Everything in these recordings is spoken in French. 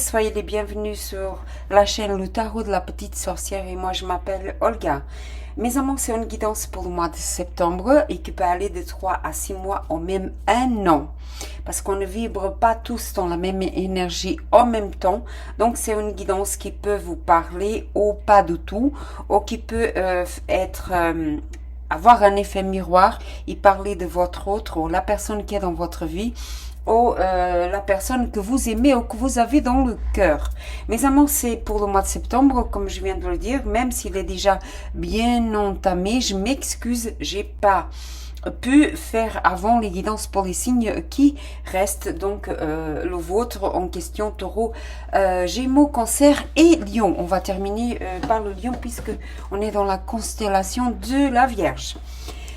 soyez les bienvenus sur la chaîne Le Tarot de la Petite Sorcière et moi je m'appelle Olga. Mes amours, c'est une guidance pour le mois de septembre et qui peut aller de 3 à 6 mois ou même un an. Parce qu'on ne vibre pas tous dans la même énergie en même temps. Donc c'est une guidance qui peut vous parler ou pas du tout, ou qui peut avoir un effet miroir et parler de votre autre ou la personne qui est dans votre vie, ou la personne que vous aimez ou que vous avez dans le cœur. Mes amours, c'est pour le mois de septembre, comme je viens de le dire, même s'il est déjà bien entamé, je m'excuse, j'ai pas pu faire avant les guidances pour les signes qui restent, donc le vôtre en question, taureau, gémeaux, cancer et lion. On va terminer par le lion puisque on est dans la constellation de la Vierge.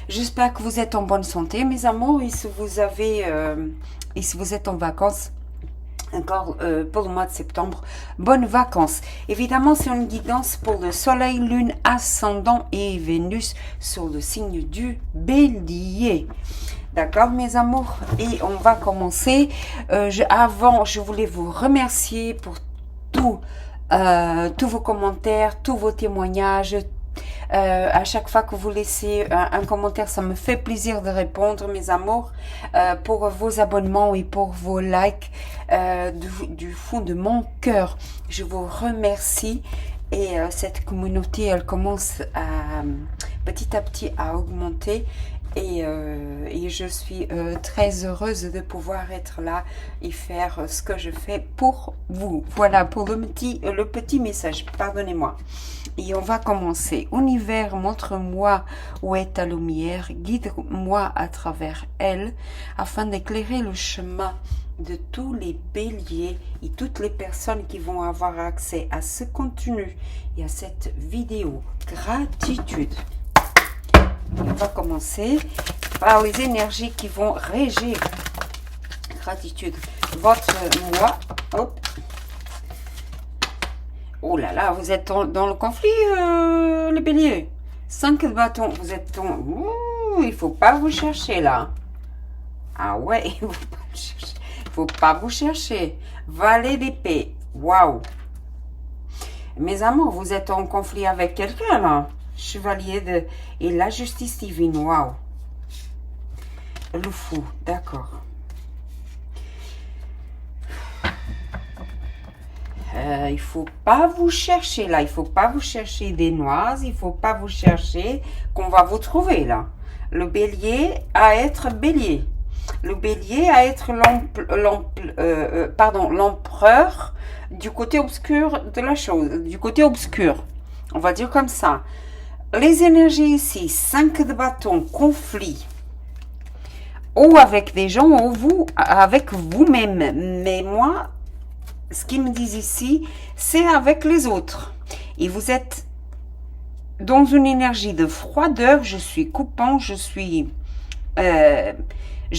J'espère que vous êtes en bonne santé, mes amours, et si vous avez et si vous êtes en vacances, encore pour le mois de septembre, bonnes vacances. Évidemment, c'est une guidance pour le soleil, lune, ascendant et Vénus sur le signe du bélier. D'accord, mes amours? Et on va commencer. Avant, je voulais vous remercier pour tous vos commentaires, tous vos témoignages. À chaque fois que vous laissez un commentaire, ça me fait plaisir de répondre, mes amours, pour vos abonnements et pour vos likes du fond de mon cœur. Je vous remercie et cette communauté, elle commence petit à petit à augmenter. Et je suis très heureuse de pouvoir être là et faire ce que je fais pour vous. Voilà pour le petit message, pardonnez-moi. Et on va commencer. Univers, montre-moi où est ta lumière, guide-moi à travers elle, afin d'éclairer le chemin de tous les béliers et toutes les personnes qui vont avoir accès à ce contenu et à cette vidéo. Gratitude. On va commencer par les énergies qui vont régir. Gratitude. Votre mois. Hop. Oh là là, vous êtes dans le conflit, les béliers. 5 de bâton. Vous êtes dans... Ouh, il faut pas vous chercher là. Ah ouais, il faut pas vous chercher. Il faut pas vous chercher. Valet d'épée. Waouh. Mes amours, vous êtes en conflit avec quelqu'un là. Chevalier de... Et la justice divine, waouh. Le fou, d'accord. Il faut pas vous chercher là. Il faut pas vous chercher des noises. Il faut pas vous chercher qu'on va vous trouver là. Le bélier à être bélier. Le bélier à être l'empereur du côté obscur de la chose. Du côté obscur. On va dire comme ça. Les énergies ici, 5 de bâton, conflit, ou avec des gens, ou vous, avec vous-même. Mais moi, ce qu'ils me disent ici, c'est avec les autres. Et vous êtes dans une énergie de froideur, je suis coupant, je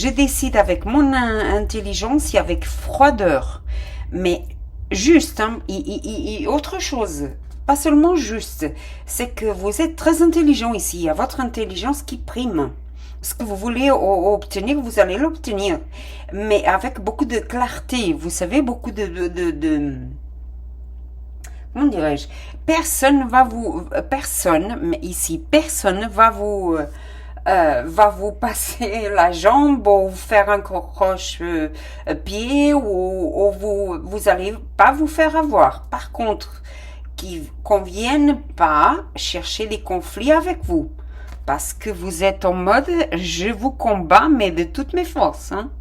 décide avec mon intelligence et avec froideur. Mais juste, hein, et autre chose. Pas seulement juste, c'est que vous êtes très intelligent ici. Il y a votre intelligence qui prime. Ce que vous voulez obtenir, vous allez l'obtenir. Mais avec beaucoup de clarté. Vous savez, beaucoup comment dirais-je? Personne, mais ici, personne va vous passer la jambe ou vous faire un croche-pied ou vous allez pas vous faire avoir. Par contre, qu'on vienne pas chercher des conflits avec vous. Parce que vous êtes en mode, je vous combats, mais de toutes mes forces. Hein.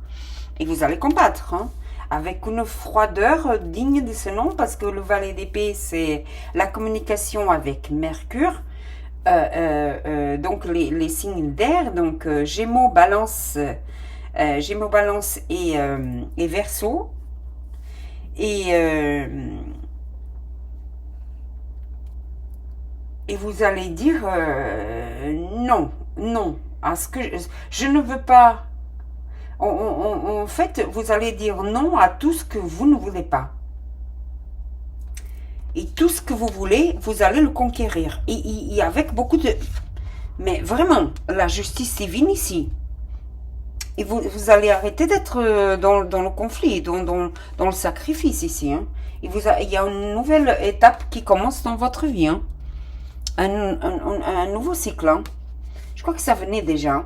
Et vous allez combattre. Hein, avec une froideur digne de ce nom. Parce que le valet d'épée, c'est la communication avec Mercure. Donc, les signes d'air. Donc, Gémeaux, Balance et Verseau. Et vous allez dire non, à ce que je ne veux pas. En fait, vous allez dire non à tout ce que vous ne voulez pas. Et tout ce que vous voulez, vous allez le conquérir. Et avec beaucoup de... Mais vraiment, la justice divine ici. Et vous allez arrêter d'être dans le conflit, dans le sacrifice ici. Hein. Il y a une nouvelle étape qui commence dans votre vie. Hein. Un nouveau cycle. Hein. Je crois que ça venait déjà.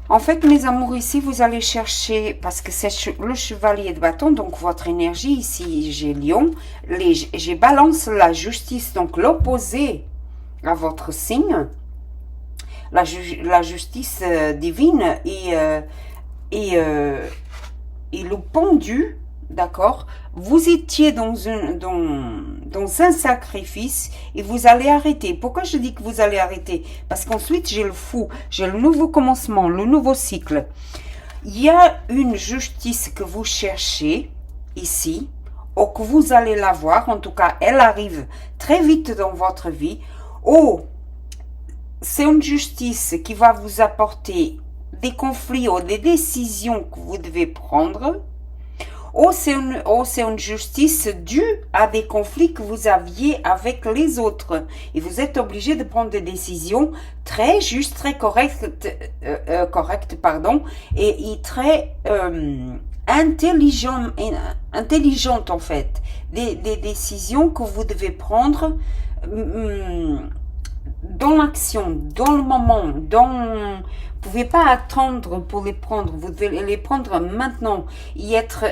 En fait, mes amours, ici, vous allez chercher, parce que c'est le chevalier de bâton, donc votre énergie, ici, j'ai Lion, j'ai Balance, la justice, donc l'opposé à votre signe, la justice divine et le pendu, d'accord. Vous étiez dans un sacrifice et vous allez arrêter. Pourquoi je dis que vous allez arrêter? Parce qu'ensuite, j'ai le fou, j'ai le nouveau commencement, le nouveau cycle. Il y a une justice que vous cherchez ici, ou que vous allez la voir. En tout cas, elle arrive très vite dans votre vie. Oh, c'est une justice qui va vous apporter des conflits ou des décisions que vous devez prendre. C'est une justice due à des conflits que vous aviez avec les autres. Et vous êtes obligé de prendre des décisions très justes, très correctes, et très intelligentes en fait. Des décisions que vous devez prendre dans l'action, dans le moment, vous pouvez pas attendre pour les prendre, vous devez les prendre maintenant, y être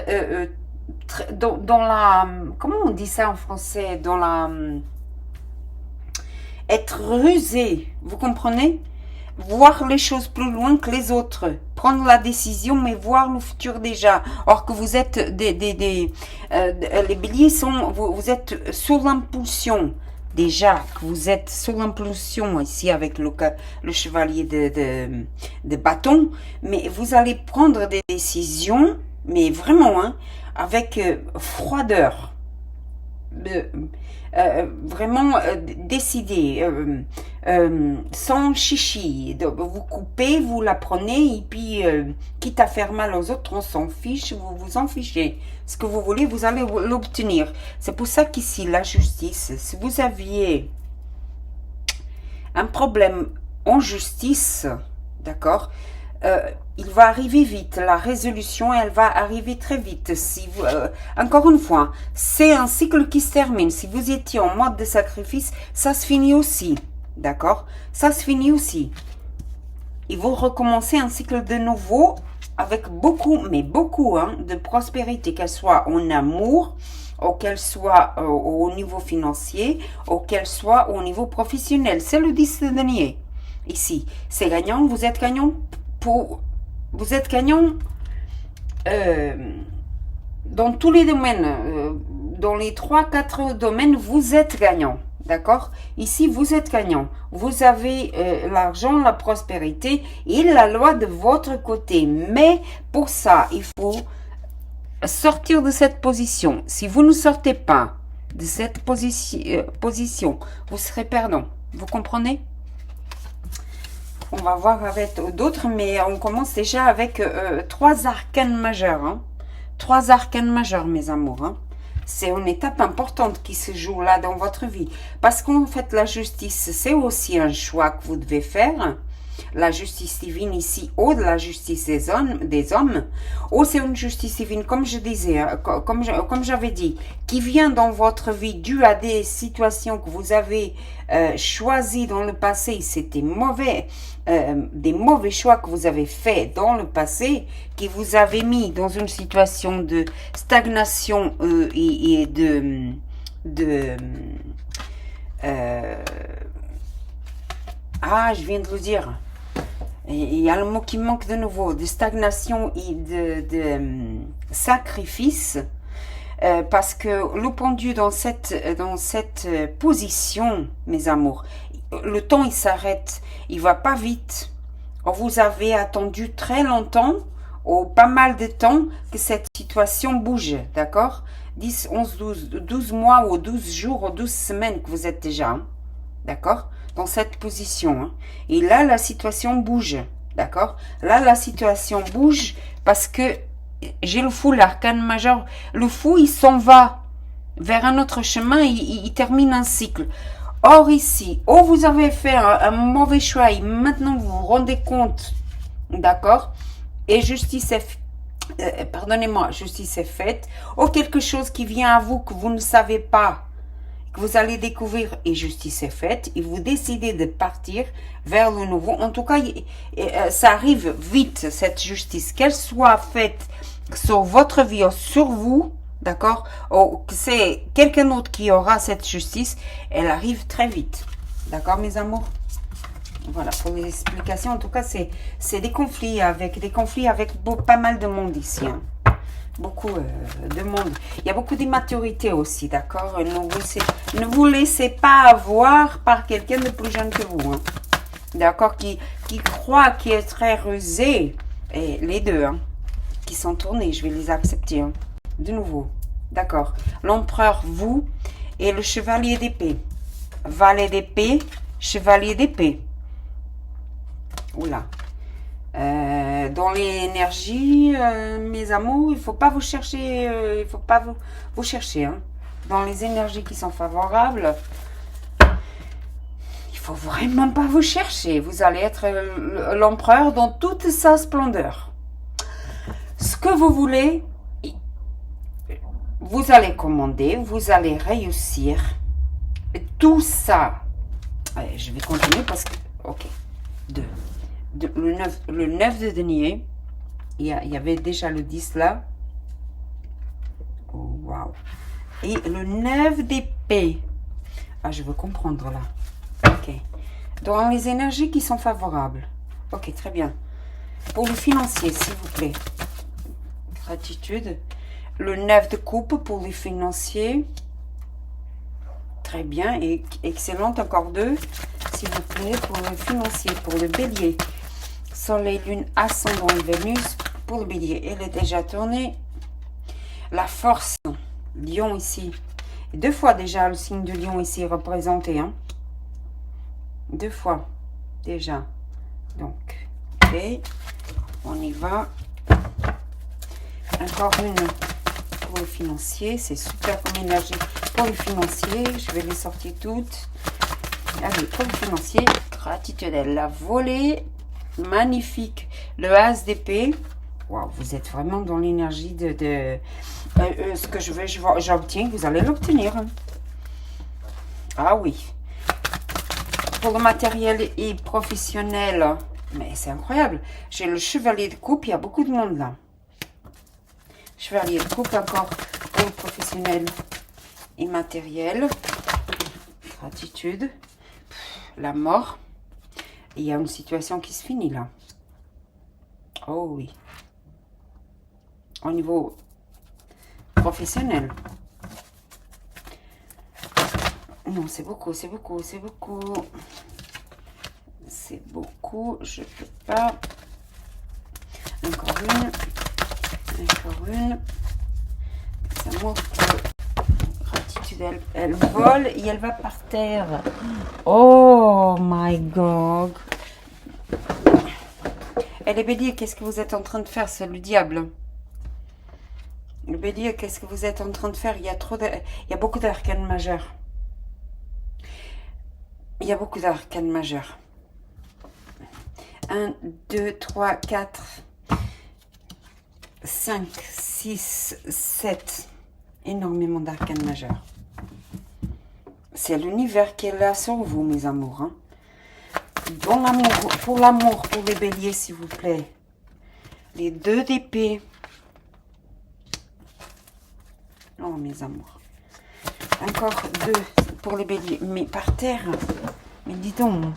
dans la, comment on dit ça en français, être rusé, vous comprenez? Voir les choses plus loin que les autres, prendre la décision, mais voir le futur déjà. Or que vous êtes les béliers vous êtes sous l'impulsion. Déjà que vous êtes sous l'impulsion ici avec le chevalier de bâton, mais vous allez prendre des décisions, mais vraiment, hein, avec froideur, vraiment décider, sans chichi. Vous coupez, vous la prenez, et puis, quitte à faire mal aux autres, on s'en fiche, vous vous en fichez. Ce que vous voulez, vous allez l'obtenir. C'est pour ça qu'ici, la justice, si vous aviez un problème en justice, d'accord, il va arriver vite. La résolution, elle va arriver très vite. Si vous, encore une fois, c'est un cycle qui se termine. Si vous étiez en mode de sacrifice, ça se finit aussi. D'accord? Ça se finit aussi. Et vous recommencez un cycle de nouveau avec beaucoup, mais beaucoup, hein, de prospérité, qu'elle soit en amour, ou qu'elle soit au niveau financier, ou qu'elle soit au niveau professionnel. C'est le 10 de denier. Ici, c'est gagnant. Vous êtes gagnant dans tous les domaines, dans les 3-4 domaines, vous êtes gagnant. D'accord? Ici, vous êtes gagnant. Vous avez l'argent, la prospérité et la loi de votre côté. Mais pour ça, il faut sortir de cette position. Si vous ne sortez pas de cette position, vous serez perdant. Vous comprenez? On va voir avec d'autres, mais on commence déjà avec 3 arcanes majeurs. Hein. 3 arcanes majeurs, mes amours. Hein. C'est une étape importante qui se joue là dans votre vie. Parce qu'en fait, la justice, c'est aussi un choix que vous devez faire. La justice divine ici, ou de la justice des hommes, ou c'est une justice divine, comme je disais, comme j'avais dit, qui vient dans votre vie dû à des situations que vous avez choisies dans le passé. C'était mauvais, des mauvais choix que vous avez faits dans le passé, qui vous avaient mis dans une situation de stagnation et je viens de le dire. Il y a le mot qui manque de nouveau, de stagnation et de sacrifice, parce que le pendu dans cette position, mes amours, le temps il s'arrête, il va pas vite. Vous avez attendu très longtemps, ou pas mal de temps, que cette situation bouge, d'accord? 10, 11, 12 mois ou 12 jours ou 12 semaines que vous êtes déjà, hein, d'accord? Dans cette position. Hein. Et là, la situation bouge. D'accord? Là, la situation bouge parce que j'ai le fou, l'arcane majeur. Le fou, il s'en va vers un autre chemin. Il termine un cycle. Or, ici, vous avez fait un mauvais choix et maintenant vous vous rendez compte D'accord? Et justice est pardonnez-moi, justice est faite, ou quelque chose qui vient à vous que vous ne savez pas, que vous allez découvrir et justice est faite, et vous décidez de partir vers le nouveau. En tout cas, ça arrive vite, cette justice, qu'elle soit faite sur votre vie ou sur vous, d'accord, ou que c'est quelqu'un d'autre qui aura cette justice, elle arrive très vite. D'accord, mes amours? Voilà, pour les explications, en tout cas, c'est des conflits avec pas mal de monde ici. Hein. Beaucoup de monde. Il y a beaucoup d'immaturité aussi, d'accord? Ne vous laissez pas avoir par quelqu'un de plus jeune que vous. Hein. D'accord? Qui croit, qui est très rusé. Et les deux, hein, qui sont tournés, je vais les accepter. Hein. De nouveau. D'accord? L'empereur, vous, et le chevalier d'épée. Valet d'épée, chevalier d'épée. Oula. Dans l'énergie, mes amours, il faut pas vous chercher, il faut pas vous chercher. Hein. Dans les énergies qui sont favorables, il faut vraiment pas vous chercher. Vous allez être l'empereur dans toute sa splendeur. Ce que vous voulez, vous allez commander, vous allez réussir. Et tout ça, allez, je vais continuer parce que, ok, le 9 de denier, il y avait déjà le 10 là. Oh, waouh. Et le 9 d'épée. Ah, je veux comprendre là. Ok. Dans les énergies qui sont favorables. Ok, très bien. Pour le financier, s'il vous plaît. Gratitude. Le 9 de coupe pour les financiers. Très bien. Et excellent. Encore deux, s'il vous plaît, pour le financier, pour le bélier. Soleil, lune, ascendant et Vénus pour le bélier. Elle est déjà tournée. La force, lion ici. Deux fois déjà le signe de lion ici représenté. Hein. Deux fois déjà. Donc, ok. On y va. Encore une pour le financier. C'est super comme énergie pour le financier. Je vais les sortir toutes. Allez, pour le financier, gratitude, elle l'a volé. Magnifique. Le as d'épée. Waouh, vous êtes vraiment dans l'énergie de ce que je veux, j'obtiens. Vous allez l'obtenir. Ah oui. Pour le matériel et professionnel. Mais c'est incroyable. J'ai le chevalier de coupe. Il y a beaucoup de monde là. Chevalier de coupe encore pour le professionnel et matériel. Gratitude. La mort. Il y a une situation qui se finit là. Oh oui. Au niveau professionnel. Non, c'est beaucoup, c'est beaucoup, c'est beaucoup. C'est beaucoup. Je peux pas. Encore une. Encore une. Ça montre que gratitude, elle vole et elle va par terre. Oh my God. Et les béliers, qu'est-ce que vous êtes en train de faire? C'est le diable. Le bélier, qu'est-ce que vous êtes en train de faire? Il y a beaucoup d'arcanes majeures. Il y a beaucoup d'arcanes majeures. 1, 2, 3, 4, 5, 6, 7. Énormément d'arcanes majeures. C'est l'univers qui est là sur vous, mes amours. Hein. Dans l'amour, pour les béliers, s'il vous plaît. Les 2 d'épée. Oh, mes amours. Encore 2 pour les béliers. Mais par terre. Mais dis donc.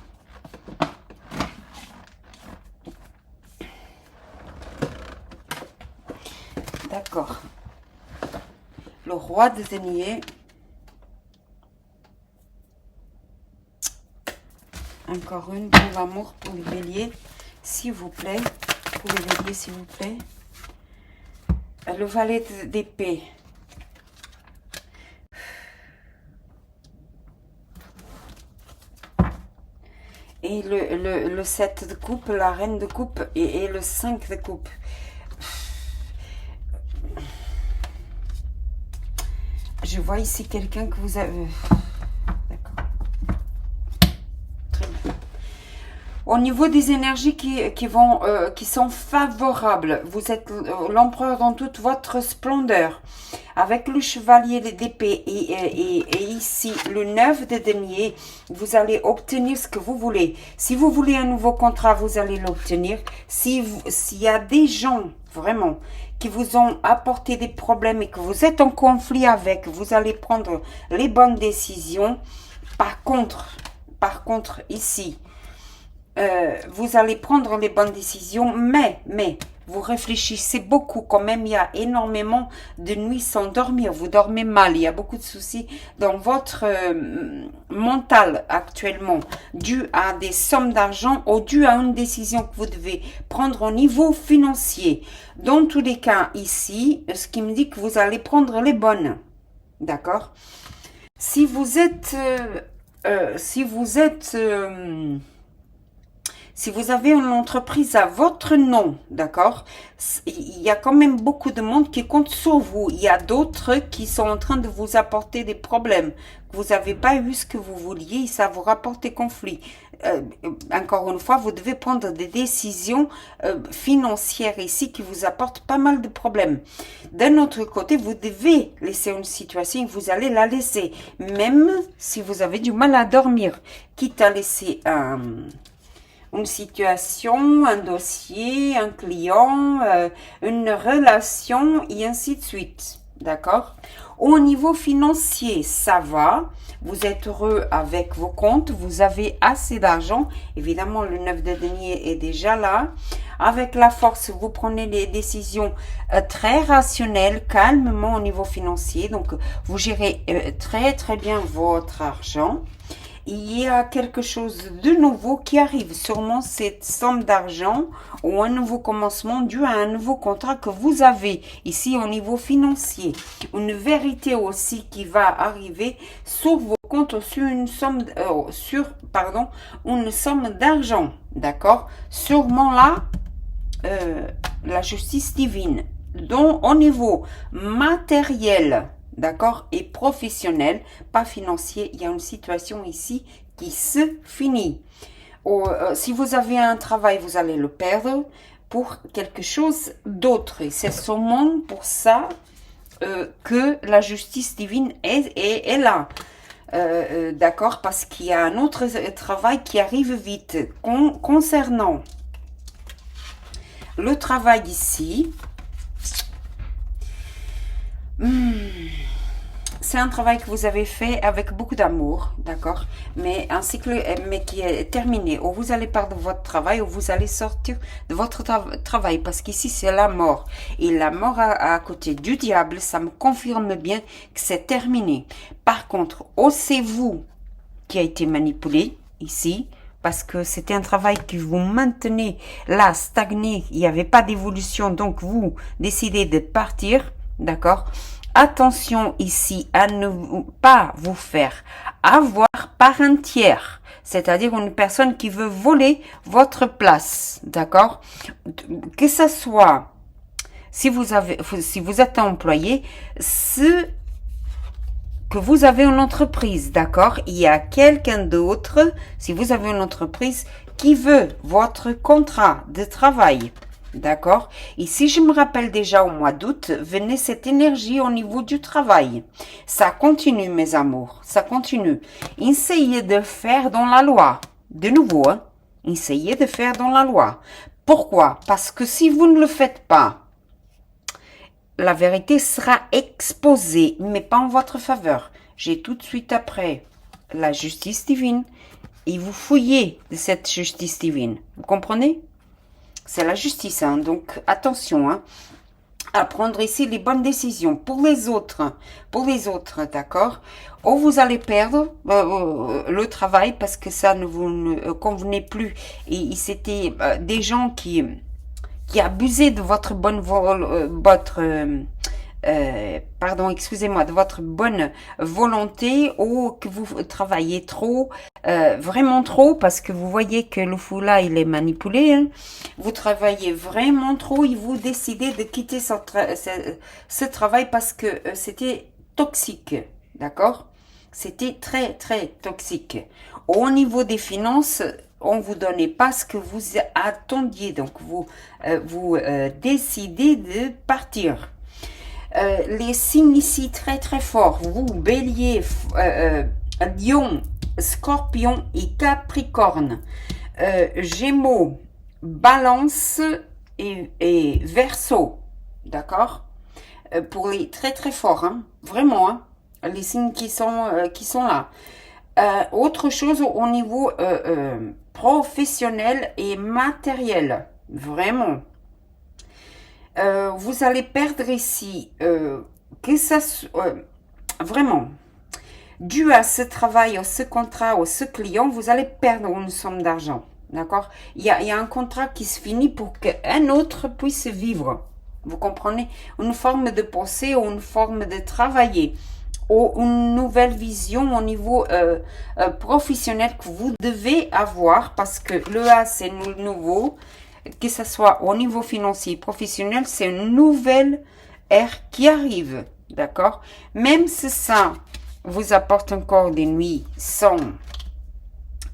D'accord. Le roi de denier. Encore une pour l'amour, pour les béliers, s'il vous plaît. Pour les béliers, s'il vous plaît. Le valet d'épée. Et le 7 de coupe, la reine de coupe et le 5 de coupe. Je vois ici quelqu'un que vous avez... D'accord. Très bien. Au niveau des énergies qui sont favorables, vous êtes l'empereur dans toute votre splendeur. Avec le chevalier d'épée et ici le 9 de denier, vous allez obtenir ce que vous voulez. Si vous voulez un nouveau contrat, vous allez l'obtenir. S'il y a des gens vraiment qui vous ont apporté des problèmes et que vous êtes en conflit avec, vous allez prendre les bonnes décisions. Par contre ici, vous allez prendre les bonnes décisions, mais vous réfléchissez beaucoup quand même. Il y a énormément de nuits sans dormir, vous dormez mal, il y a beaucoup de soucis dans votre mental actuellement, dû à des sommes d'argent ou dû à une décision que vous devez prendre au niveau financier. Dans tous les cas ici, ce qui me dit que vous allez prendre les bonnes, d'accord? Si vous êtes si vous avez une entreprise à votre nom, d'accord, il y a quand même beaucoup de monde qui compte sur vous. Il y a d'autres qui sont en train de vous apporter des problèmes. Vous n'avez pas eu ce que vous vouliez et ça vous rapporte des conflits. Encore une fois, vous devez prendre des décisions financières ici qui vous apportent pas mal de problèmes. D'un autre côté, vous devez laisser une situation et vous allez la laisser. Même si vous avez du mal à dormir, quitte à laisser une situation, un dossier, un client, une relation et ainsi de suite. D'accord? Au niveau financier, ça va. Vous êtes heureux avec vos comptes. Vous avez assez d'argent. Évidemment, le 9 de denier est déjà là. Avec la force, vous prenez les décisions très rationnelles, calmement au niveau financier. Donc, vous gérez très bien votre argent. Il y a quelque chose de nouveau qui arrive, sûrement cette somme d'argent ou un nouveau commencement dû à un nouveau contrat que vous avez ici au niveau financier. Une vérité aussi qui va arriver sur vos comptes sur une somme, une somme d'argent, d'accord? Sûrement là, la justice divine. Donc au niveau matériel, d'accord, et professionnel, pas financier, il y a une situation ici qui se finit. Si vous avez un travail, vous allez le perdre pour quelque chose d'autre. Et c'est seulement pour ça que la justice divine est là. D'accord, parce qu'il y a un autre travail qui arrive vite. Concernant le travail ici, c'est un travail que vous avez fait avec beaucoup d'amour, d'accord, mais un cycle qui est terminé, ou vous allez perdre votre travail, ou vous allez sortir de votre travail, parce qu'ici c'est la mort, et la mort à côté du diable, ça me confirme bien que c'est terminé. Par contre, c'est vous qui a été manipulé ici, parce que c'était un travail que vous maintenez là, stagné, il n'y avait pas d'évolution, donc vous décidez de partir, d'accord. Attention ici à ne pas vous faire avoir par un tiers, c'est-à-dire une personne qui veut voler votre place, d'accord? Que ce soit, si vous êtes employé, que vous avez une entreprise, d'accord? Il y a quelqu'un d'autre, si vous avez une entreprise, qui veut votre contrat de travail. D'accord? Et si je me rappelle déjà au mois d'août, venait cette énergie au niveau du travail. Ça continue, mes amours. Ça continue. Essayez de faire dans la loi. De nouveau, hein? Essayez de faire dans la loi. Pourquoi? Parce que si vous ne le faites pas, la vérité sera exposée, mais pas en votre faveur. J'ai tout de suite après la justice divine et vous fouillez de cette justice divine. Vous comprenez? C'est la justice, hein, donc attention hein, à prendre ici les bonnes décisions pour les autres, d'accord? Ou vous allez perdre le travail parce que ça ne vous convenait plus et c'était des gens qui abusaient de votre de votre bonne volonté ou que vous travaillez trop, vraiment trop, parce que vous voyez que le fou là, il est manipulé, hein. Vous travaillez vraiment trop et vous décidez de quitter ce travail parce que c'était toxique, d'accord? C'était très toxique. Au niveau des finances, on vous donnait pas ce que vous attendiez. Donc, vous décidez de partir. Les signes ici très très forts. Vous, Bélier, Lion, Scorpion et Capricorne. Gémeaux, Balance et Verseau. D'accord? Pour les très très forts, hein, vraiment, hein, les signes qui sont là. Autre chose au niveau professionnel et matériel, vraiment. Vous allez perdre ici, que ça vraiment, dû à ce travail, à ce contrat, à ce client, vous allez perdre une somme d'argent. D'accord? Il y a un contrat qui se finit pour qu'un autre puisse vivre. Vous comprenez? Une forme de pensée ou une forme de travailler. Ou une nouvelle vision au niveau professionnel que vous devez avoir. Parce que le A, c'est nouveau. Que ce soit au niveau financier, professionnel, c'est une nouvelle ère qui arrive. D'accord? Même si ça vous apporte encore des nuits sans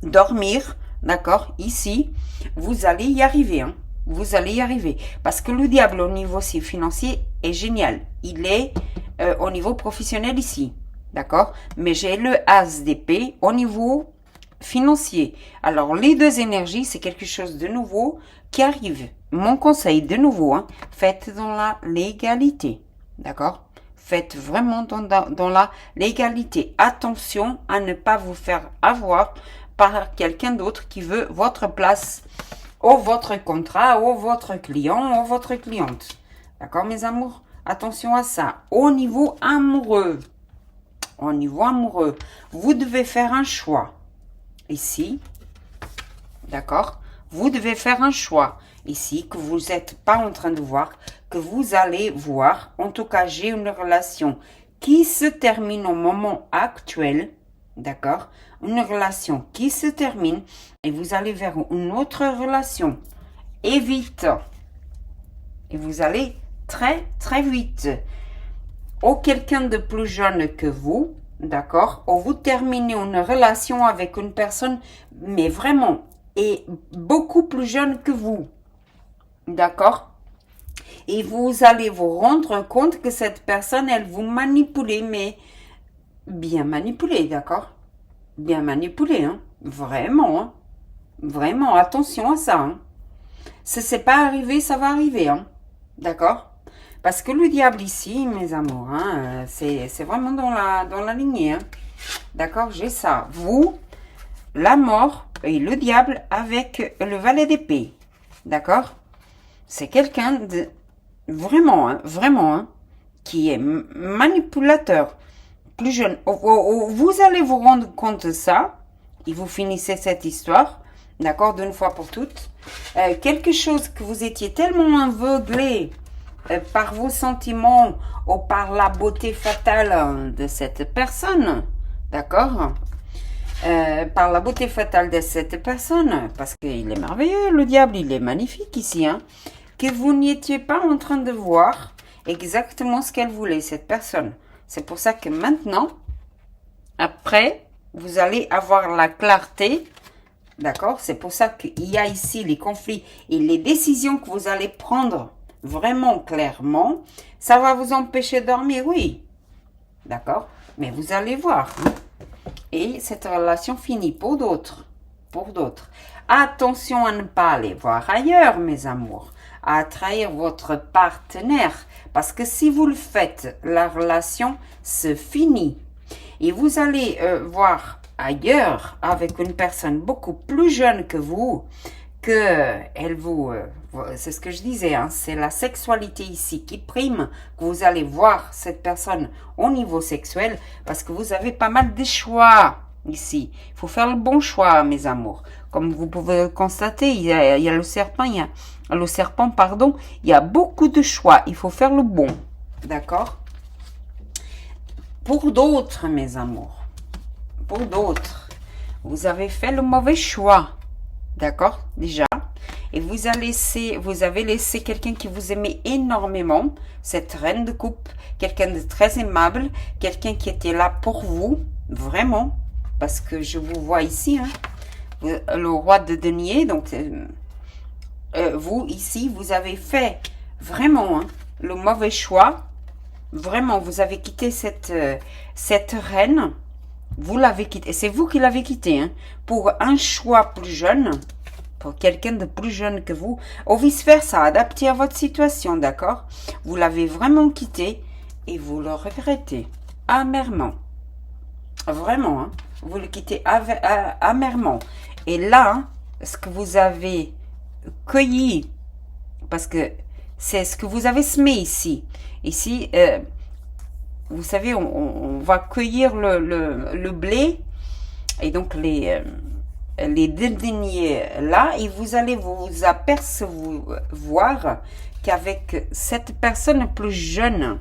dormir, d'accord, ici, vous allez y arriver, hein. Vous allez y arriver. Parce que le diable au niveau financier est génial. Il est au niveau professionnel ici, d'accord. Mais j'ai le as d'épée au niveau financier. Alors, les deux énergies, c'est quelque chose de nouveau qui arrive. Mon conseil, de nouveau, hein, faites dans la légalité, d'accord. Faites vraiment dans la légalité. Attention à ne pas vous faire avoir par quelqu'un d'autre qui veut votre place, ou votre contrat, ou votre client, ou votre cliente. D'accord, mes amours? Attention à ça. Au niveau amoureux, vous devez faire un choix. Ici, d'accord? Vous devez faire un choix. Ici, que vous n'êtes pas en train de voir, que vous allez voir. En tout cas, j'ai une relation qui se termine au moment actuel. D'accord? Une relation qui se termine et vous allez vers une autre relation. Et vite. Et vous allez très, très vite. Ou quelqu'un de plus jeune que vous. D'accord? Ou vous terminez une relation avec une personne, mais vraiment, et beaucoup plus jeune que vous. D'accord? Et vous allez vous rendre compte que cette personne, elle vous manipule, mais bien manipulée, d'accord? Bien manipulée, hein? Vraiment, hein? Vraiment, attention à ça, hein? Si c'est pas arrivé, ça va arriver, hein? D'accord? Parce que le diable ici, mes amours, hein, c'est vraiment dans la lignée, hein? D'accord? J'ai ça. Vous, la mort et le diable avec le valet d'épée. D'accord? C'est quelqu'un de vraiment, hein, qui est manipulateur, plus jeune. Vous allez vous rendre compte de ça, et vous finissez cette histoire, d'accord, d'une fois pour toutes. Quelque chose que vous étiez tellement aveuglé par vos sentiments ou par la beauté fatale de cette personne, d'accord, par la beauté fatale de cette personne, parce qu'il est merveilleux, le diable, il est magnifique ici, hein, que vous n'étiez pas en train de voir exactement ce qu'elle voulait, cette personne. C'est pour ça que maintenant, après, vous allez avoir la clarté, d'accord? C'est pour ça qu'il y a ici les conflits et les décisions que vous allez prendre vraiment clairement. Ça va vous empêcher de dormir, oui, d'accord? Mais vous allez voir, hein? Et cette relation finit pour d'autres, Attention à ne pas aller voir ailleurs, mes amours, à trahir votre partenaire, parce que si vous le faites, la relation se finit. Et vous allez voir ailleurs avec une personne beaucoup plus jeune que vous, que elle vous... c'est ce que je disais, hein, c'est la sexualité ici qui prime, que vous allez voir cette personne au niveau sexuel, parce que vous avez pas mal de choix ici. Il faut faire le bon choix, mes amours. Comme vous pouvez le constater, il y a le serpent, il y a beaucoup de choix. Il faut faire le bon, d'accord? Pour d'autres, mes amours, pour d'autres, vous avez fait le mauvais choix, d'accord, déjà. Et vous avez laissé quelqu'un qui vous aimait énormément, cette reine de coupe, quelqu'un de très aimable, quelqu'un qui était là pour vous, vraiment, parce que je vous vois ici, hein, le roi de denier. Donc, vous, ici, vous avez fait vraiment le mauvais choix. Vraiment, vous avez quitté cette reine. Vous l'avez quitté. C'est vous qui l'avez quitté. Hein, pour un choix plus jeune. Pour quelqu'un de plus jeune que vous. Ou vice-versa, adapté à votre situation, d'accord? Vous l'avez vraiment quitté et vous le regrettez amèrement. Vraiment, hein, vous le quittez amèrement. Et là, ce que vous avez cueilli, parce que c'est ce que vous avez semé ici. Ici, vous savez, on va cueillir le blé et donc les deniers là, et vous allez vous apercevoir qu'avec cette personne plus jeune,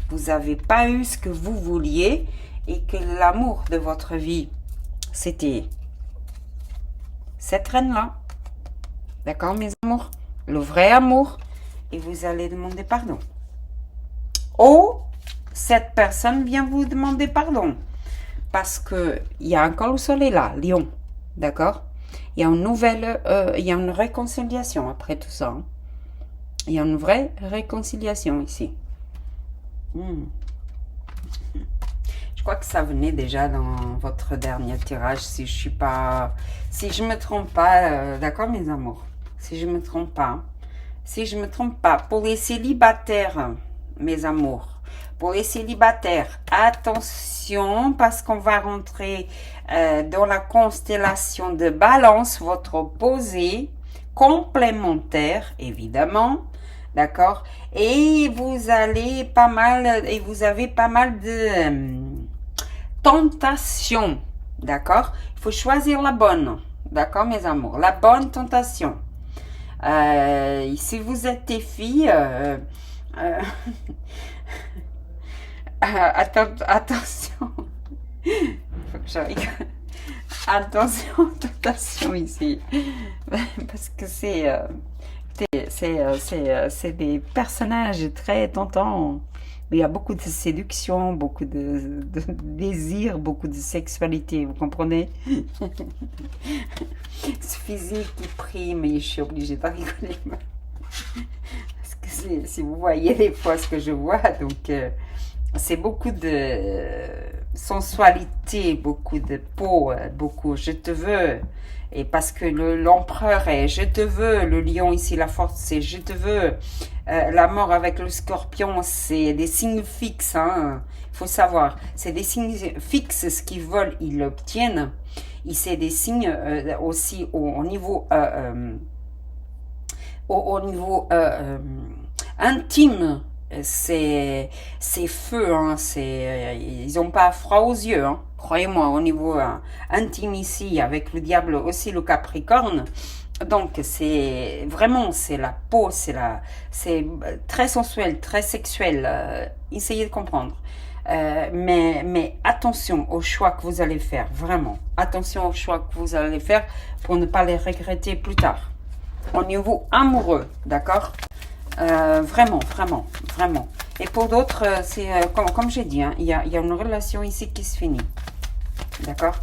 vous n'avez pas eu ce que vous vouliez et que l'amour de votre vie, c'était cette reine-là. D'accord, mes amours? Le vrai amour. Et vous allez demander pardon. Ou cette personne vient vous demander pardon. Parce que il y a encore le soleil là, Lion. D'accord? Il y a il y a une réconciliation après tout ça. Hein. Il y a une vraie réconciliation ici. Je crois que ça venait déjà dans votre dernier tirage, si je me trompe pas, d'accord mes amours, si je me trompe pas, pour les célibataires, mes amours, pour les célibataires, attention, parce qu'on va rentrer dans la constellation de Balance, votre opposé complémentaire, évidemment. D'accord? Et vous avez pas mal de tentations. D'accord? Il faut choisir la bonne. D'accord, mes amours? La bonne tentation. Si vous êtes des filles, attention. Faut que je rigole. Attention, tentation ici. Parce que c'est des personnages très tentants. Il y a beaucoup de séduction, beaucoup de désir, beaucoup de sexualité, vous comprenez? Ce physique qui prime, et je suis obligée de rigoler. Parce que si vous voyez les fois ce que je vois, donc c'est beaucoup de sensualité, beaucoup de peau, beaucoup je te veux. Et parce que l'empereur est je te veux, le lion ici, la force c'est je te veux, la mort avec le scorpion c'est des signes fixes, hein. Il faut savoir, c'est des signes fixes, ce qu'ils veulent ils l'obtiennent, et c'est des signes aussi au niveau intime, c'est feu, hein, ils n'ont pas froid aux yeux, hein. Croyez-moi, au niveau intime ici, avec le diable aussi, le Capricorne. Donc, c'est vraiment, c'est la peau, c'est très sensuel, très sexuel. Essayez de comprendre. Mais attention aux choix que vous allez faire, vraiment. Attention aux choix que vous allez faire pour ne pas les regretter plus tard. Au niveau amoureux, d'accord? Vraiment. Et pour d'autres, c'est comme j'ai dit, hein, il y a une relation ici qui se finit. D'accord?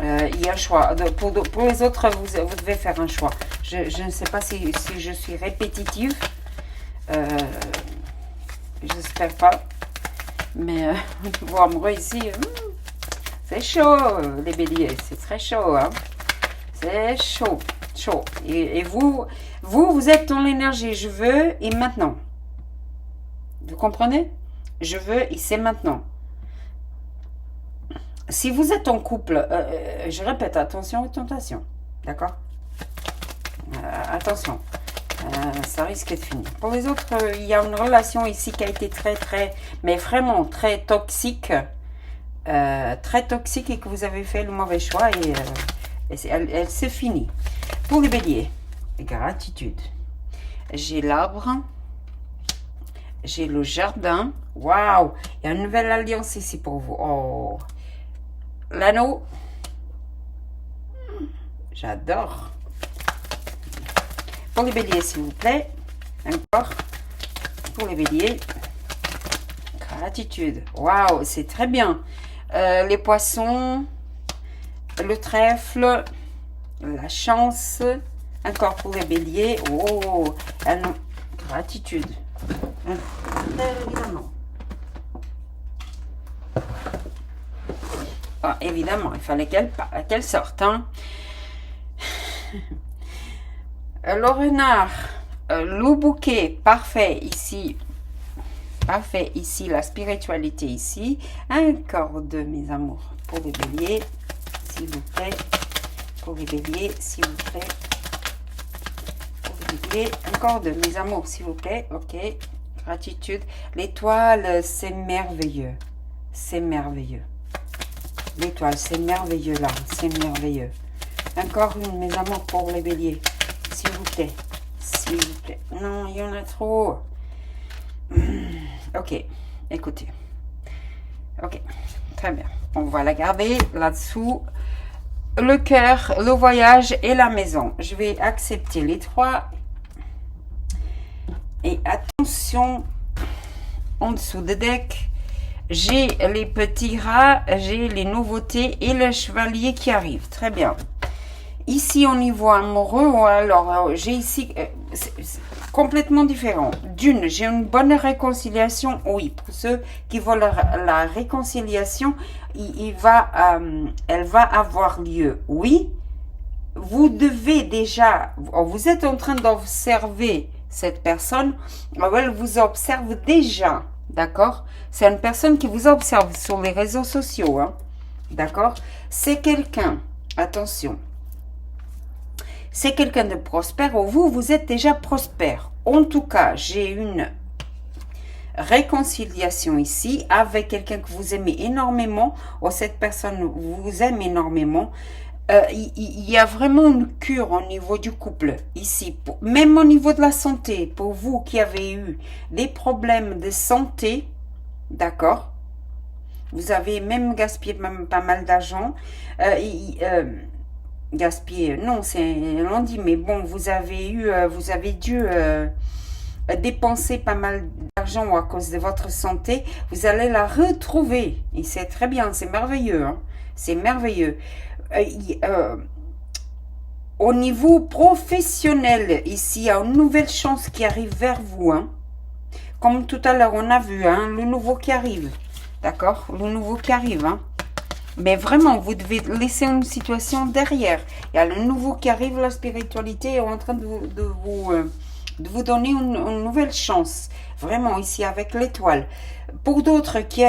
Il y a un choix. Pour les autres, vous devez faire un choix. Je ne sais pas si je suis répétitive. J'espère pas. Mais au niveau amoureux ici, c'est chaud, les béliers. C'est très chaud. Hein? C'est chaud. Et vous êtes dans l'énergie. Je veux et maintenant. Vous comprenez? Je veux et c'est maintenant. Si vous êtes en couple, je répète, attention aux tentations. D'accord? Attention. Ça risque de finir. Pour les autres, il y a une relation ici qui a été mais vraiment très toxique. Très toxique et que vous avez fait le mauvais choix et elle se finit. Pour les béliers, gratitude. J'ai l'arbre. J'ai le jardin. Waouh! Il y a une nouvelle alliance ici pour vous. Oh! L'anneau. J'adore. Pour les béliers, s'il vous plaît. Encore. Pour les béliers. Gratitude. Waouh! C'est très bien. Les poissons. Le trèfle. la chance. Encore pour les béliers. Oh, gratitude. Évidemment. Ah, évidemment, il fallait qu'elle sorte. Hein. Le renard, le bouquet, parfait ici. Parfait ici, la spiritualité ici. Encore deux, mes amours, pour les béliers, s'il vous plaît. Pour les béliers, s'il vous plaît. Pour les béliers, encore deux, mes amours, s'il vous plaît. Ok, gratitude. L'étoile, c'est merveilleux. C'est merveilleux. L'étoile, c'est merveilleux là. C'est merveilleux. Encore une, mes amours, pour les béliers. S'il vous plaît. S'il vous plaît. Non, il y en a trop. Ok, écoutez. Ok, très bien. On va la garder là-dessous. Le cœur, le voyage et la maison. Je vais accepter les trois. Et attention, en dessous de deck, j'ai les petits rats, j'ai les nouveautés et le chevalier qui arrive. Très bien. Ici, au niveau amoureux, alors j'ai ici, c'est complètement différent. D'une, j'ai une bonne réconciliation, oui, pour ceux qui veulent la réconciliation, elle va avoir lieu, oui. Vous devez déjà, vous êtes en train d'observer cette personne, elle vous observe déjà, d'accord? C'est une personne qui vous observe sur les réseaux sociaux, hein, d'accord? C'est quelqu'un, attention, c'est quelqu'un de prospère ou vous êtes déjà prospère. En tout cas, j'ai une réconciliation ici avec quelqu'un que vous aimez énormément ou cette personne vous aime énormément. Il y a vraiment une cure au niveau du couple ici, même au niveau de la santé. Pour vous qui avez eu des problèmes de santé, d'accord, vous avez même gaspillé pas mal d'argent. Gaspiller, non, c'est l'on dit, mais bon, vous avez dû dépenser pas mal d'argent à cause de votre santé. Vous allez la retrouver et c'est très bien, c'est merveilleux, hein, c'est merveilleux. Au niveau professionnel, ici, il y a une nouvelle chance qui arrive vers vous, hein. Comme tout à l'heure, on a vu, hein, le nouveau qui arrive, d'accord, le nouveau qui arrive, hein. Mais vraiment, vous devez laisser une situation derrière. Il y a le nouveau qui arrive, la spiritualité est en train de vous donner une nouvelle chance. Vraiment, ici, avec l'étoile. Pour d'autres qui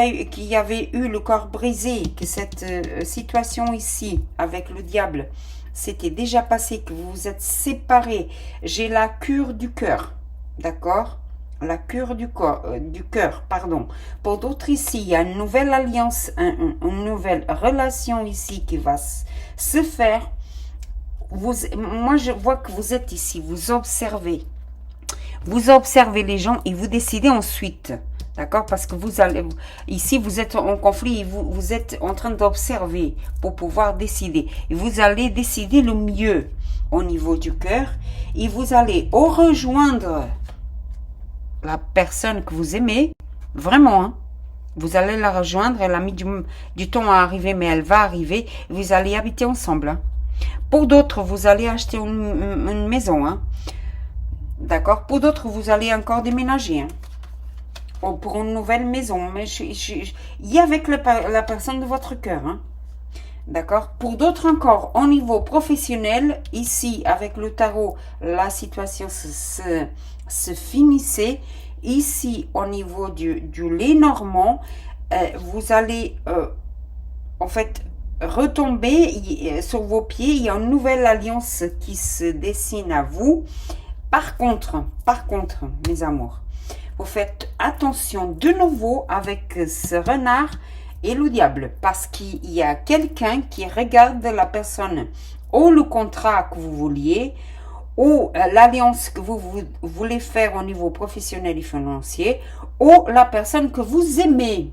avaient eu le corps brisé, que cette situation ici, avec le diable, c'était déjà passé, que vous vous êtes séparés, j'ai la cure du cœur. D'accord ? La cure du cœur, pardon. Pour d'autres ici, il y a une nouvelle alliance, une nouvelle relation ici qui va se faire. Moi, je vois que vous êtes ici, vous observez. Vous observez les gens et vous décidez ensuite. D'accord? Parce que ici, vous êtes en conflit et vous êtes en train d'observer pour pouvoir décider. Et vous allez décider le mieux au niveau du cœur et vous allez rejoindre la personne que vous aimez, vraiment, hein, vous allez la rejoindre, elle a mis du temps à arriver, mais elle va arriver, vous allez habiter ensemble. Hein. Pour d'autres, vous allez acheter une maison, hein. D'accord? Pour d'autres, vous allez encore déménager, hein. Ou pour une nouvelle maison, mais il y a avec la personne de votre cœur, hein. D'accord? Pour d'autres encore, au niveau professionnel, ici, avec le tarot, la situation se finissait. Ici, au niveau du Lénormand, vous allez, en fait, retomber sur vos pieds. Il y a une nouvelle alliance qui se dessine à vous. Par contre, mes amours, vous faites attention de nouveau avec ce renard et le diable, parce qu'il y a quelqu'un qui regarde la personne ou le contrat que vous vouliez ou l'alliance que vous voulez faire au niveau professionnel et financier ou la personne que vous aimez.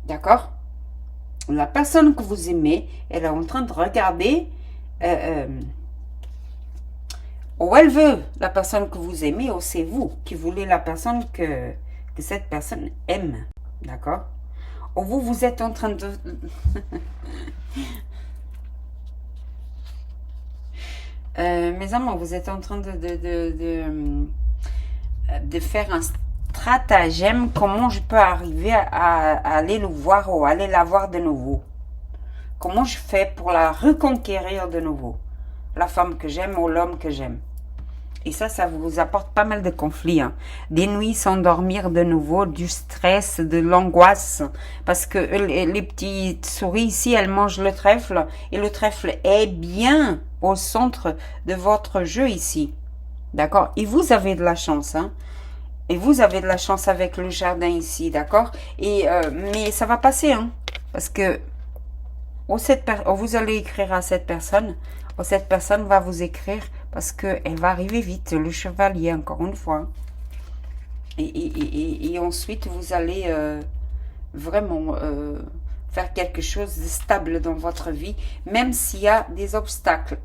D'accord? La personne que vous aimez, elle est en train de regarder où elle veut la personne que vous aimez ou c'est vous qui voulez la personne que cette personne aime. D'accord? Ou vous êtes en train de... Mes amours, vous êtes en train de faire un stratagème. Comment je peux arriver à aller le voir ou aller la voir de nouveau? Comment je fais pour la reconquérir de nouveau? La femme que j'aime ou l'homme que j'aime. Et ça vous apporte pas mal de conflits. Hein. Des nuits sans dormir de nouveau, du stress, de l'angoisse. Parce que les petites souris ici, elles mangent le trèfle. Et le trèfle est bien au centre de votre jeu ici. D'accord? Et vous avez de la chance. Hein. Et vous avez de la chance avec le jardin ici. D'accord? Et mais ça va passer. Hein. Parce que vous allez écrire à cette personne. Cette personne va vous écrire parce qu'elle va arriver vite. Le chevalier, encore une fois. Et ensuite, vous allez vraiment faire quelque chose de stable dans votre vie, même s'il y a des obstacles.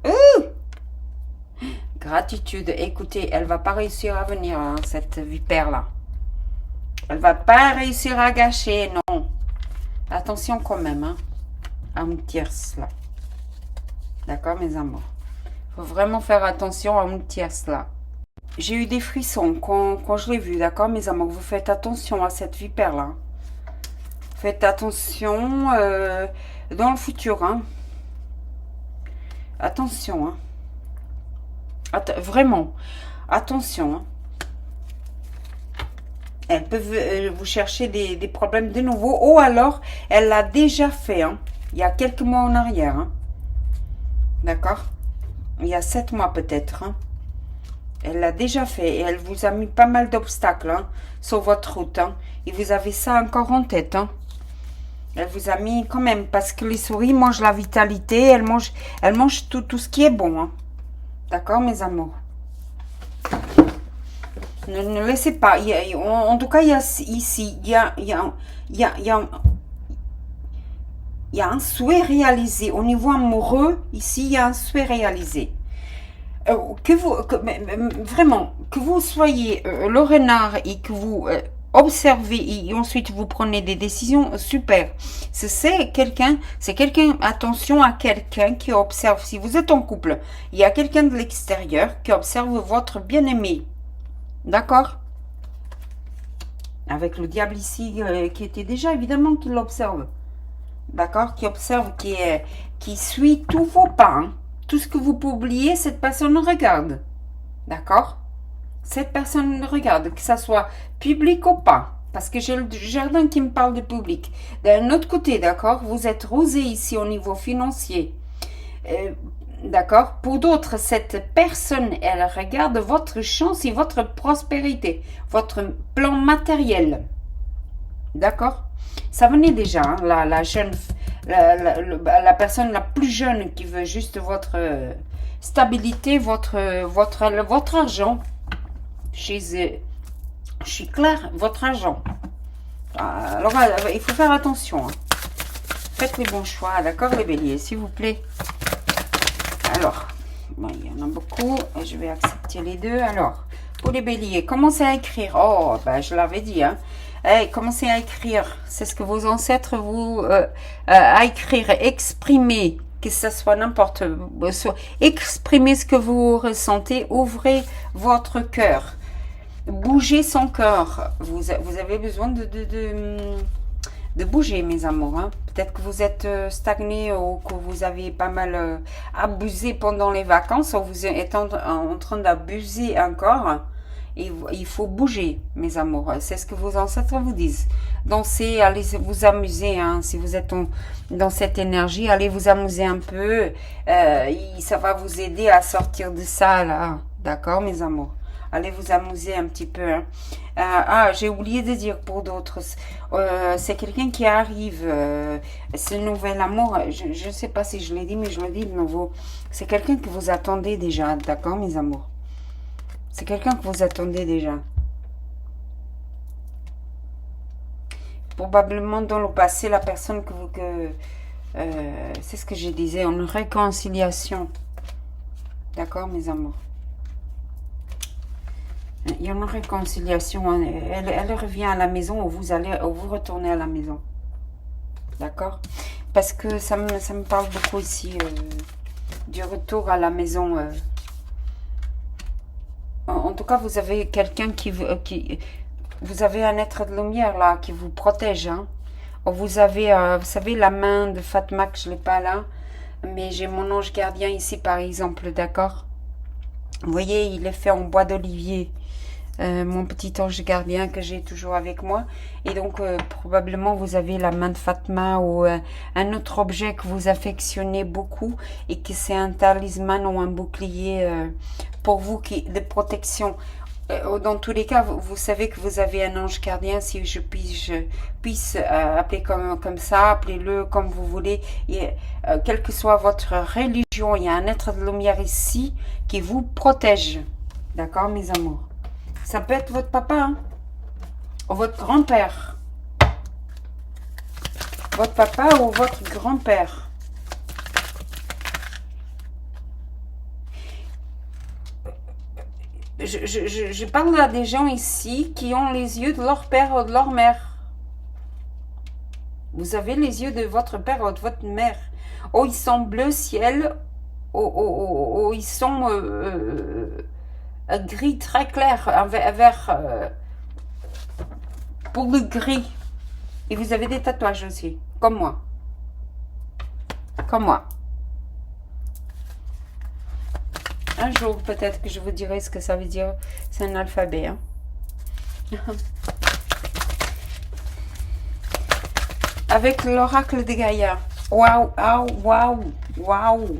Gratitude. Écoutez, elle va pas réussir à venir, hein, cette vipère-là. Elle va pas réussir à gâcher, non. Attention quand même, hein, à une tierce, là. D'accord, mes amours? Il faut vraiment faire attention à une tierce, là. J'ai eu des frissons quand je l'ai vu, d'accord, mes amours? Vous faites attention à cette vipère-là. Faites attention dans le futur, hein. Attention, hein. Vraiment, attention. Hein. Elles peuvent vous chercher des problèmes de nouveau. Ou alors, elle l'a déjà fait. Hein. Il y a quelques mois en arrière. Hein. D'accord? Il y a 7 mois peut-être. Hein. Elle l'a déjà fait. Et elle vous a mis pas mal d'obstacles hein, sur votre route. Hein. Et vous avez ça encore en tête. Hein. Elle vous a mis quand même. Parce que les souris mangent la vitalité. Elles mangent tout ce qui est bon. Hein. D'accord, mes amours? Ne laissez pas. En tout cas, il y a ici, il y a un souhait réalisé. Au niveau amoureux, ici, il y a un souhait réalisé. Vraiment, que vous soyez le renard et que vous observez et ensuite vous prenez des décisions, super. C'est quelqu'un, attention à quelqu'un qui observe. Si vous êtes en couple, il y a quelqu'un de l'extérieur qui observe votre bien-aimé. D'accord? Avec le diable ici, qui était déjà évidemment qui l'observe. D'accord? Qui observe, qui suit tous vos pas. Hein. Tout ce que vous publiez, cette personne regarde. D'accord? Cette personne regarde, que ça soit public ou pas. Parce que j'ai le jardin qui me parle de public. D'un autre côté, d'accord? Vous êtes rosé ici au niveau financier. D'accord? Pour d'autres, cette personne, elle regarde votre chance et votre prospérité, votre plan matériel. D'accord? Ça venait déjà, hein, la jeune, la personne la plus jeune qui veut juste votre stabilité, votre argent. Je suis claire, votre argent. Alors, il faut faire attention. Hein. Faites les bons choix, d'accord, les béliers, s'il vous plaît. Alors, bon, il y en a beaucoup. Je vais accepter les deux. Alors, pour les béliers, commencez à écrire. Oh, ben, je l'avais dit. Hein. Hey, commencez à écrire. C'est ce que vos ancêtres vous... à écrire, exprimer. Que ce soit n'importe... exprimez ce que vous ressentez. Ouvrez votre cœur. Bougez son cœur. Vous avez besoin de bouger, mes amours. Hein. Peut-être que vous êtes stagné ou que vous avez pas mal abusé pendant les vacances ou vous êtes en train d'abuser encore. Et il faut bouger, mes amours. C'est ce que vos ancêtres vous disent. Dansez, allez vous amuser. Hein. Si vous êtes dans cette énergie, allez vous amuser un peu. Ça va vous aider à sortir de ça, là. D'accord, mes amours? Allez vous amuser un petit peu. Hein. J'ai oublié de dire pour d'autres. C'est quelqu'un qui arrive. Ce nouvel amour. Je ne sais pas si je l'ai dit, mais je le dis de nouveau. C'est quelqu'un que vous attendez déjà. D'accord, mes amours? C'est quelqu'un que vous attendez déjà. Probablement dans le passé, la personne c'est ce que je disais, une réconciliation. D'accord, mes amours? Il y a une réconciliation. Elle revient à la maison ou vous retournez à la maison. D'accord? Parce que ça me parle beaucoup ici du retour à la maison. En tout cas, vous avez quelqu'un vous avez un être de lumière là qui vous protège. Hein. Vous avez, vous savez, la main de Fatma que je l'ai pas là, mais j'ai mon ange gardien ici par exemple, d'accord? Vous voyez, il est fait en bois d'olivier. Mon petit ange gardien que j'ai toujours avec moi. Et donc, probablement, vous avez la main de Fatma ou un autre objet que vous affectionnez beaucoup et que c'est un talisman ou un bouclier pour vous de protection. Dans tous les cas, vous savez que vous avez un ange gardien, si je puisse appeler comme ça, appelez-le comme vous voulez. Et, quelle que soit votre religion, il y a un être de lumière ici qui vous protège. D'accord, mes amours? Ça peut être votre papa, hein, ou votre grand-père. Votre papa ou votre grand-père. Je parle à des gens ici qui ont les yeux de leur père ou de leur mère. Vous avez les yeux de votre père ou de votre mère. Oh, ils sont bleu ciel. Oh, ils sont... gris très clair, un vert pour le gris. Et vous avez des tatouages aussi, comme moi. Comme moi. Un jour, peut-être que je vous dirai ce que ça veut dire. C'est un alphabet. Hein. Avec l'oracle de Gaïa. Waouh, waouh, waouh.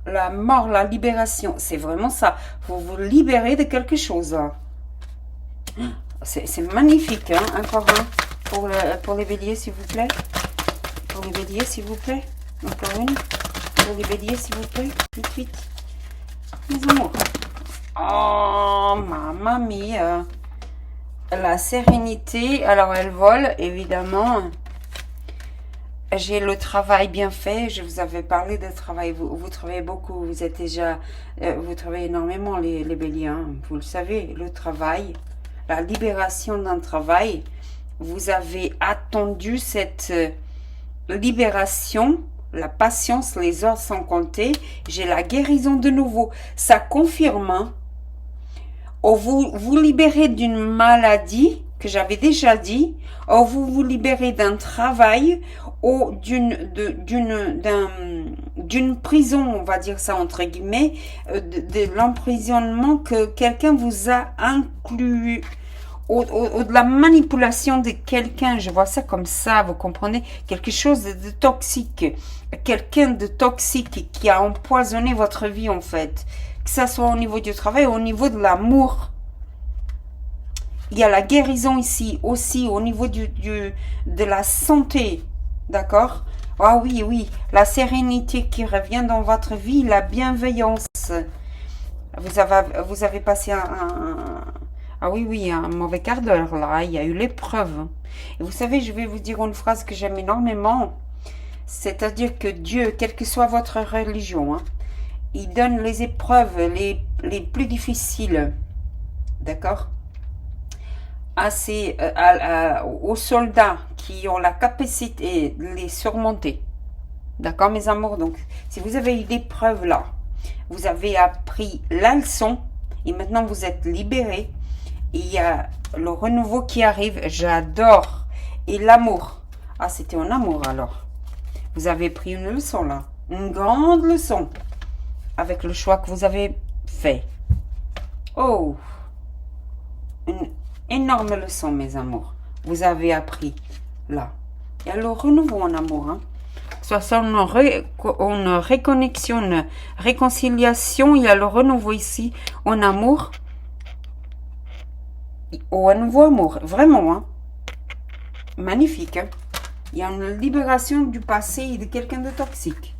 La mort, la libération, c'est vraiment ça. Vous vous libérez de quelque chose. C'est magnifique, hein. Encore un pour les béliers, s'il vous plaît. Pour les béliers, s'il vous plaît. Encore une. Pour les béliers, s'il vous plaît. Vite, vite. Mes amours. Oh, mamma mia. La sérénité. Alors, elle vole, évidemment. J'ai le travail bien fait. Je vous avais parlé de travail. Vous travaillez beaucoup. Vous êtes déjà... vous travaillez énormément, les béliers. Hein. Vous le savez, le travail. La libération d'un travail. Vous avez attendu cette libération. La patience, les heures sont comptées. J'ai la guérison de nouveau. Ça confirme. Hein. Oh, vous libérez d'une maladie que j'avais déjà dit. Ou vous vous libérez d'un travail ou d'une prison, on va dire ça entre guillemets, de l'emprisonnement que quelqu'un vous a inclus, ou de la manipulation de quelqu'un. Je vois ça comme ça, vous comprenez? Quelque chose de toxique, quelqu'un de toxique qui a empoisonné votre vie en fait, que ça soit au niveau du travail ou au niveau de l'amour. Il y a la guérison ici aussi au niveau de la santé, d'accord? Ah oui, oui, la sérénité qui revient dans votre vie, la bienveillance. Vous avez passé ah oui, oui, un mauvais quart d'heure là, il y a eu l'épreuve. Et vous savez, je vais vous dire une phrase que j'aime énormément, c'est-à-dire que Dieu, quelle que soit votre religion, hein, il donne les épreuves les plus difficiles, d'accord? Aux soldats qui ont la capacité de les surmonter. D'accord, mes amours? Donc, si vous avez eu des preuves là, vous avez appris la leçon et maintenant vous êtes libérés. Il y a le renouveau qui arrive. J'adore. Et l'amour. Ah, c'était un amour alors. Vous avez pris une leçon là. Une grande leçon. Avec le choix que vous avez fait. Oh. Une énorme leçon, mes amours. Vous avez appris là. Il y a le renouveau en amour. Hein. Soit une reconnexion, une réconciliation. Il y a le renouveau ici en amour. Ou un nouveau amour. Vraiment. Hein. Magnifique. Hein. Il y a une libération du passé et de quelqu'un de toxique.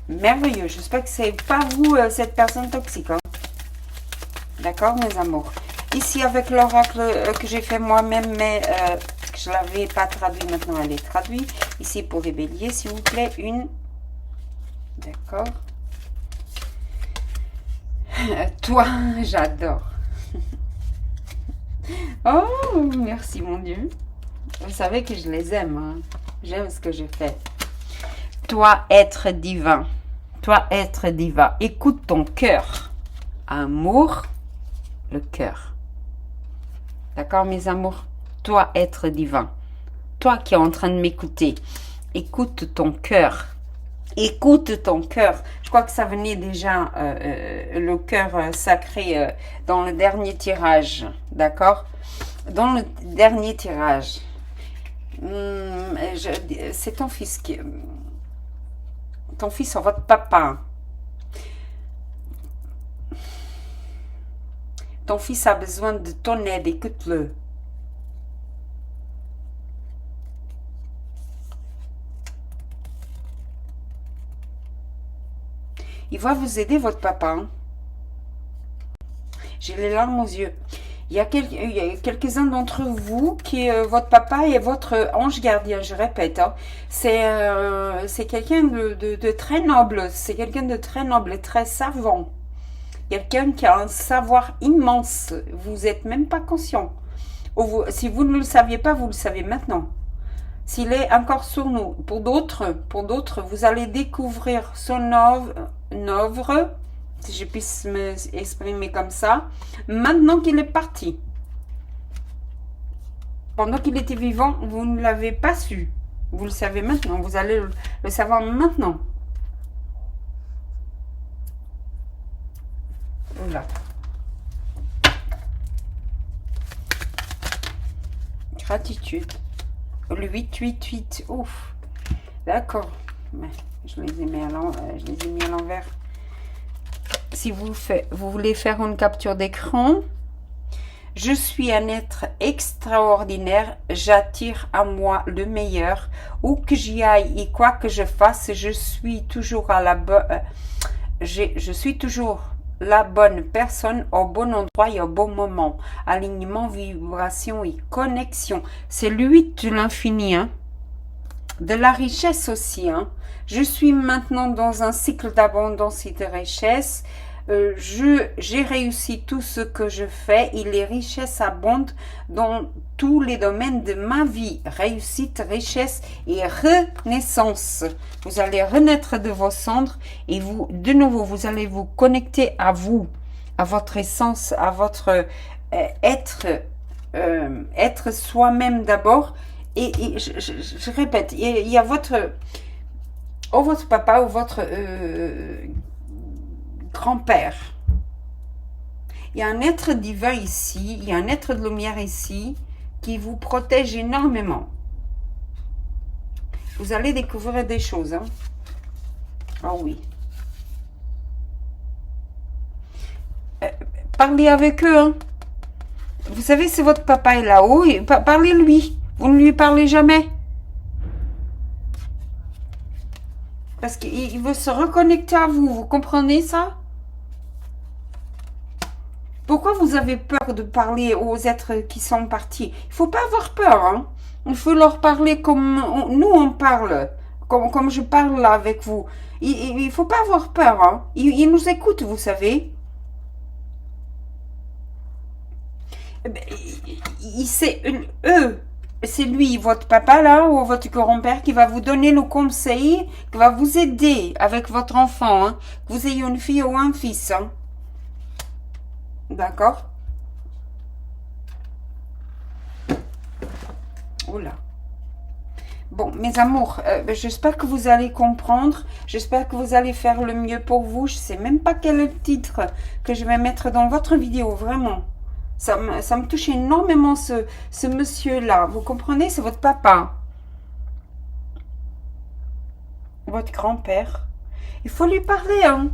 Merveilleux. J'espère que c'est pas vous, cette personne toxique. Hein. D'accord, mes amours. Ici, avec l'oracle que j'ai fait moi-même, mais je ne l'avais pas traduit, maintenant elle est traduite. Ici, pour les béliers, s'il vous plaît, une. D'accord. Toi, j'adore. Oh, merci, mon Dieu. Vous savez que je les aime. Hein. J'aime ce que je fais. Toi, être divin. Toi, être divin. Écoute ton cœur. Amour. le cœur. D'accord, mes amours? Toi, être divin, toi qui es en train de m'écouter, écoute ton cœur. Écoute ton cœur. Je crois que ça venait déjà, le cœur sacré, dans le dernier tirage. D'accord? Dans le dernier tirage. C'est ton fils qui... Ton fils ou votre papa. Ton fils a besoin de ton aide, écoute-le. Il va vous aider, votre papa. Hein? J'ai les larmes aux yeux. Il y a quelques-uns d'entre vous qui votre papa est votre ange gardien, je répète. Hein. C'est quelqu'un de très noble. C'est quelqu'un de très noble et très savant. Quelqu'un qui a un savoir immense. Vous n'êtes même pas conscient. Si vous ne le saviez pas, vous le savez maintenant. S'il est encore sur nous. Pour d'autres, vous allez découvrir son œuvre, si je puisse m'exprimer comme ça, maintenant qu'il est parti. Pendant qu'il était vivant, vous ne l'avez pas su. Vous le savez maintenant, vous allez le savoir maintenant. Voilà. Gratitude. Le 8. Ouf. D'accord. Je les ai mis à l'envers. Si vous voulez faire une capture d'écran, je suis un être extraordinaire, j'attire à moi le meilleur. Où que j'y aille et quoi que je fasse, je suis toujours je suis toujours la bonne personne au bon endroit et au bon moment. Alignement, vibration et connexion. C'est le 8 de l'infini, hein. De la richesse aussi, hein. Je suis maintenant dans un cycle d'abondance et de richesse. J'ai réussi tout ce que je fais et les richesses abondent dans tous les domaines de ma vie. Réussite, richesse et renaissance. Vous allez renaître de vos cendres et vous, de nouveau, vous allez vous connecter à vous, à votre essence, à votre être soi-même d'abord. Et je répète, il y a votre papa ou votre grand-père. Il y a un être divin ici, il y a un être de lumière ici qui vous protège énormément. Vous allez découvrir des choses. Hein? Oh oui. Parlez avec eux. Hein? Vous savez, c'est votre papa est là-haut. Parlez-lui. Vous ne lui parlez jamais. Parce qu'il veut se reconnecter à vous. Vous comprenez ça? Pourquoi vous avez peur de parler aux êtres qui sont partis? Il ne faut pas avoir peur. Hein? Il faut leur parler comme nous on parle. Comme je parle là avec vous. Il ne faut pas avoir peur. Hein? Ils nous écoutent, vous savez. C'est lui, votre papa là, ou votre grand-père qui va vous donner le conseil, qui va vous aider avec votre enfant, hein, que vous ayez une fille ou un fils. Hein. D'accord? Oula. Bon, mes amours, j'espère que vous allez comprendre. J'espère que vous allez faire le mieux pour vous. Je ne sais même pas quel est le titre que je vais mettre dans votre vidéo, vraiment. Ça me touche énormément, ce monsieur-là. Vous comprenez? C'est votre papa. Votre grand-père. Il faut lui parler, hein.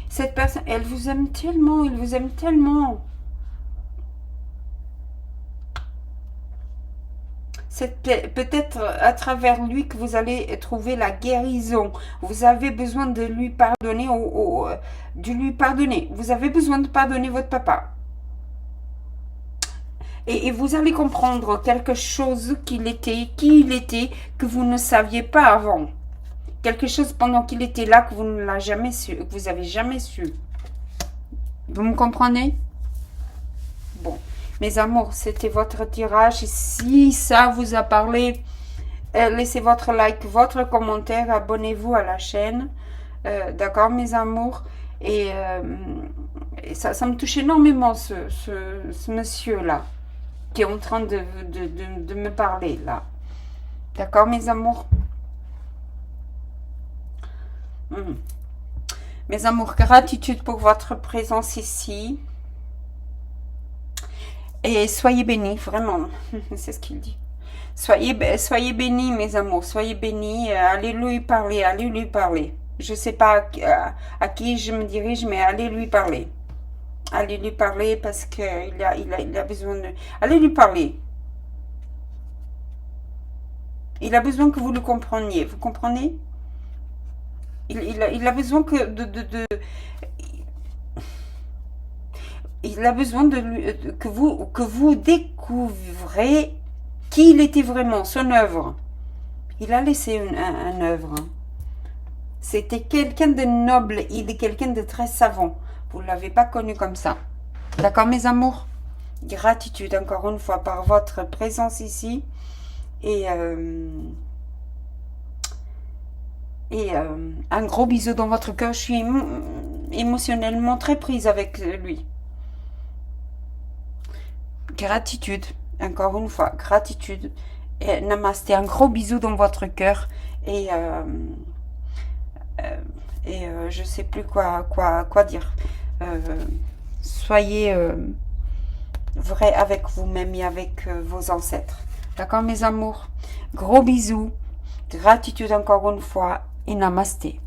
Cette personne, elle vous aime tellement, il vous aime tellement. C'est peut-être à travers lui que vous allez trouver la guérison. Vous avez besoin de lui pardonner, Vous avez besoin de pardonner votre papa. Et vous allez comprendre quelque chose qui il était, que vous ne saviez pas avant. Quelque chose pendant qu'il était là que vous ne l'avez jamais su, que vous avez jamais su. Vous me comprenez? Bon. Mes amours, c'était votre tirage. Si ça vous a parlé, laissez votre like, votre commentaire, abonnez-vous à la chaîne. D'accord, mes amours. Et ça me touche énormément, ce monsieur-là, qui est en train de me parler, là. D'accord, mes amours? Mes amours, gratitude pour votre présence ici. Et soyez bénis, vraiment. C'est ce qu'il dit. Soyez bénis, mes amours. Soyez bénis. Allez lui parler. Allez lui parler. Je ne sais pas à qui je me dirige, mais allez lui parler. Allez lui parler parce qu'il a besoin de... Allez lui parler. Il a besoin que vous le compreniez. Vous comprenez? Il a besoin il a besoin que vous découvrez qui il était vraiment, son œuvre. Il a laissé une œuvre. C'était quelqu'un de noble, il est quelqu'un de très savant. Vous ne l'avez pas connu comme ça. D'accord, mes amours? Gratitude encore une fois par votre présence ici. Et un gros bisou dans votre cœur. Je suis émotionnellement très prise avec lui. Gratitude, encore une fois, gratitude. Et namasté, un gros bisou dans votre cœur. Et je sais plus quoi dire. Soyez vrai avec vous-même et avec vos ancêtres. D'accord, mes amours? Gros bisous. Gratitude encore une fois. Et namasté.